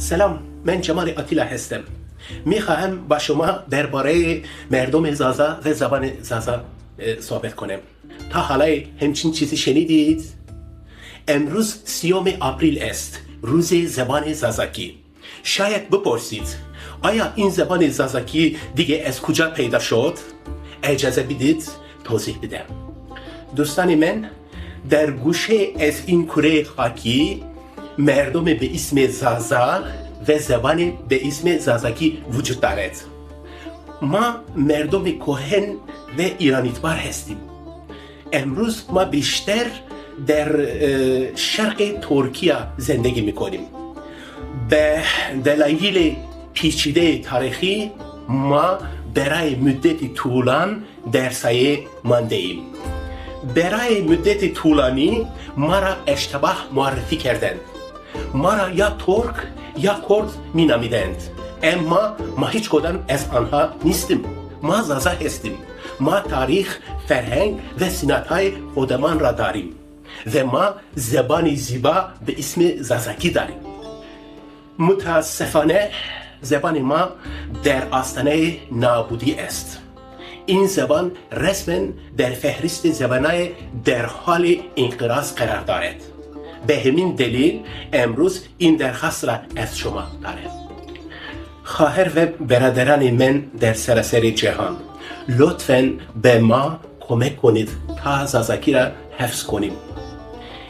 سلام، من جمال آتیلا هستم. میخواهم با شما درباره مردم زازا و زبان زازا صحبت کنم. تا حالا همچین چیزی شنیدید؟ امروز 30 آپریل است، روز زبان زازاکی. شاید بپرسید آیا این زبان زازاکی دیگه از کجا پیدا شد؟ اجازه بدید توضیح بدم. دوستان من، در گوشه از این کره خاکی مردم به اسم زازا و زبان به اسم زازاکی وجود دارد. ما مردم کهن و ایرانیتبار هستیم. امروز ما بیشتر در شرق ترکیه زندگی میکنیم. به دلایل پیچیده تاریخی ما برای مدت طولان در سایه مانده ایم. برای مدت طولانی ما را اشتباه معرفی کردند. ما را یا ترک یا کرد می نامیدند، اما ما هیچ کدام از آنها نیستیم. ما زازا هستیم. ما تاریخ، فرهنگ و سنت‌های خودمان را داریم و ما زبانی زیبا به اسم زازاکی داریم. متاسفانه زبان ما در آستانه نابودی است. این زبان رسما در فهرست زبان‌های در حال انقراض قرار دارد. به همین دلیل امروز این درخواست را از شما دارم. خواهر و برادران من در سراسر جهان، لطفاً به ما کمک کنید تا زازاکی را حفظ کنیم.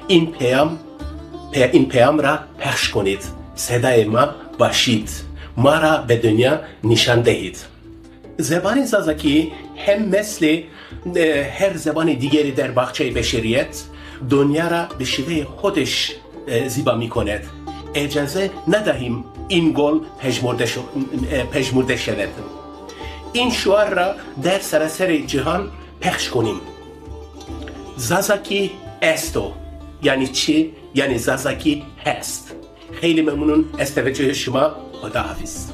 این پیام را پخش کنید. صدای ما باشید. ما را به دنیا نشان دهید. زبان زازاکی هم مثل هر زبان دیگری در باغچه بشریت دنیا را به شیوه خودش زیبا می کند. اجازه ندهیم این گل پژمرده شود. این شعار را در سراسر جهان پخش کنیم. زازاکی استو یعنی چی؟ یعنی زازاکی هست. خیلی ممنون از توجه شما. خداحافظ.